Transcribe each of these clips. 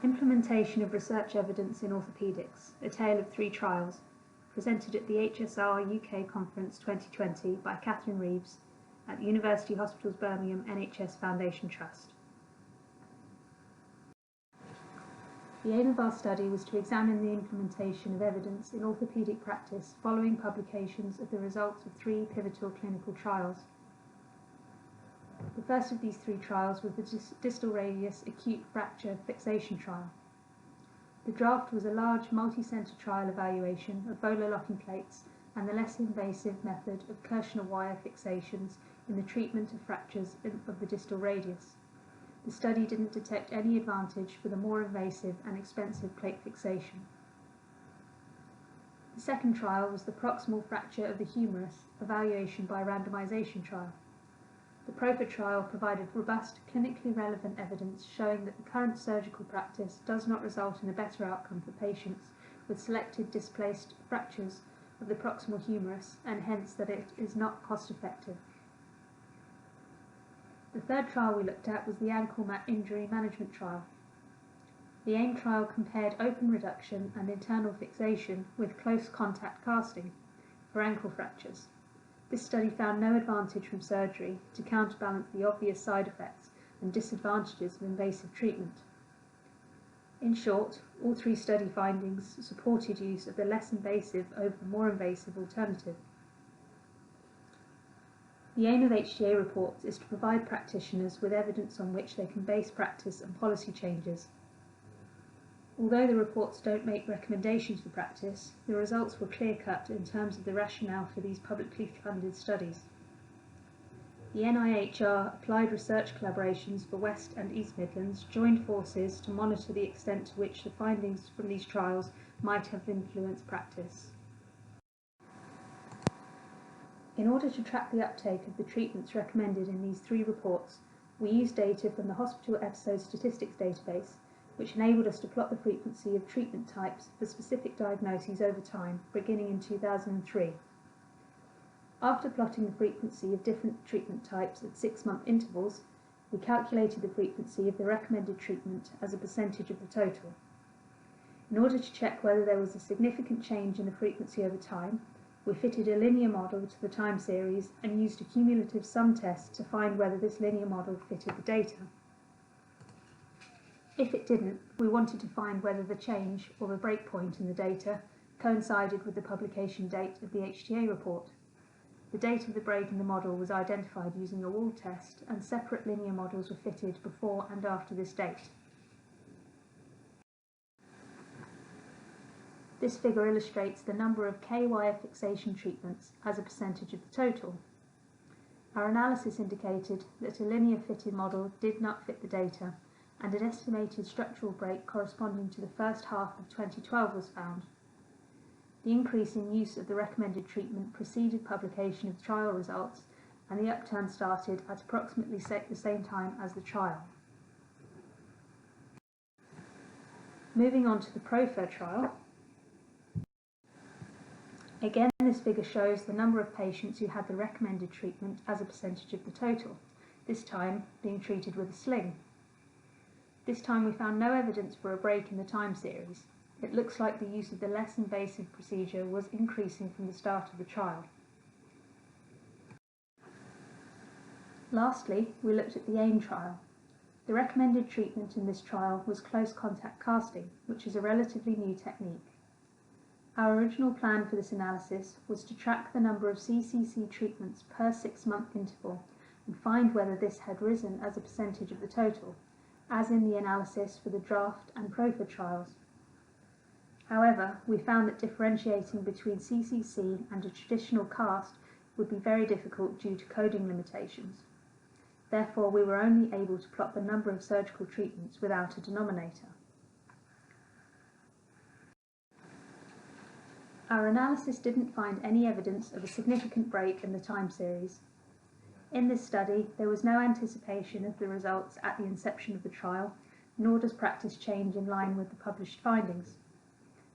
Implementation of Research Evidence in Orthopaedics, a Tale of Three Trials, presented at the HSR UK Conference 2020 by Katharine Reeves at University Hospitals Birmingham NHS Foundation Trust. The aim of our study was to examine the implementation of evidence in orthopaedic practice following publications of the results of three pivotal clinical trials. The first of these three trials was the distal radius acute fracture fixation trial. The draft was a large multi-centre trial evaluation of volar locking plates and the less invasive method of Kirschner wire fixations in the treatment of fractures of the distal radius. The study didn't detect any advantage for the more invasive and expensive plate fixation. The second trial was the proximal fracture of the humerus evaluation by randomisation trial. The PROFA trial provided robust, clinically relevant evidence showing that the current surgical practice does not result in a better outcome for patients with selected displaced fractures of the proximal humerus, and hence that it is not cost-effective. The third trial we looked at was the ankle injury management trial. The AIM trial compared open reduction and internal fixation with close contact casting for ankle fractures. This study found no advantage from surgery to counterbalance the obvious side effects and disadvantages of invasive treatment. In short, all three study findings supported use of the less invasive over the more invasive alternative. The aim of HTA reports is to provide practitioners with evidence on which they can base practice and policy changes. Although the reports don't make recommendations for practice, the results were clear-cut in terms of the rationale for these publicly funded studies. The NIHR Applied Research Collaborations for West and East Midlands joined forces to monitor the extent to which the findings from these trials might have influenced practice. In order to track the uptake of the treatments recommended in these three reports, we used data from the Hospital Episode Statistics database, which enabled us to plot the frequency of treatment types for specific diagnoses over time, beginning in 2003. After plotting the frequency of different treatment types at 6-month intervals, we calculated the frequency of the recommended treatment as a percentage of the total. In order to check whether there was a significant change in the frequency over time, we fitted a linear model to the time series and used a cumulative sum test to find whether this linear model fitted the data. If it didn't, we wanted to find whether the change, or the breakpoint in the data, coincided with the publication date of the HTA report. The date of the break in the model was identified using a wall test, and separate linear models were fitted before and after this date. This figure illustrates the number of K-wire fixation treatments as a percentage of the total. Our analysis indicated that a linear fitted model did not fit the data, and an estimated structural break corresponding to the first half of 2012 was found. The increase in use of the recommended treatment preceded publication of trial results, and the upturn started at approximately the same time as the trial. Moving on to the PROFA trial. Again, this figure shows the number of patients who had the recommended treatment as a percentage of the total, this time being treated with a sling. This time we found no evidence for a break in the time series. It looks like the use of the less invasive procedure was increasing from the start of the trial. Lastly, we looked at the AIM trial. The recommended treatment in this trial was close contact casting, which is a relatively new technique. Our original plan for this analysis was to track the number of CCC treatments per 6-month interval and find whether this had risen as a percentage of the total, as in the analysis for the draft and PROFA trials. However, we found that differentiating between CCC and a traditional cast would be very difficult due to coding limitations. Therefore, we were only able to plot the number of surgical treatments without a denominator. Our analysis didn't find any evidence of a significant break in the time series. In this study, there was no anticipation of the results at the inception of the trial, nor does practice change in line with the published findings.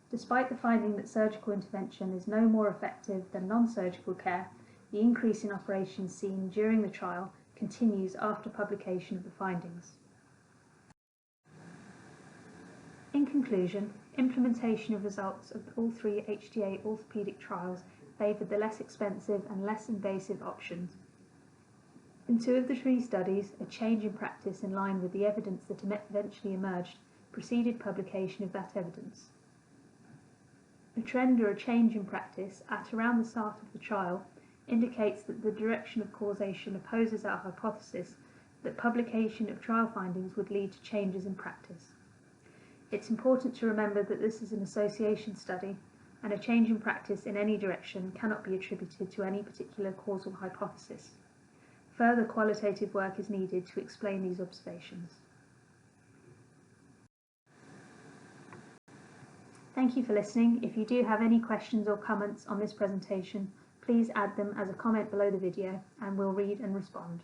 Despite the finding that surgical intervention is no more effective than non-surgical care, the increase in operations seen during the trial continues after publication of the findings. In conclusion, implementation of results of all three HTA orthopaedic trials favoured the less expensive and less invasive options. In 2 of the 3 studies, a change in practice in line with the evidence that eventually emerged preceded publication of that evidence. A trend or a change in practice at around the start of the trial indicates that the direction of causation opposes our hypothesis that publication of trial findings would lead to changes in practice. It's important to remember that this is an association study, and a change in practice in any direction cannot be attributed to any particular causal hypothesis. Further qualitative work is needed to explain these observations. Thank you for listening. If you do have any questions or comments on this presentation, please add them as a comment below the video and we'll read and respond.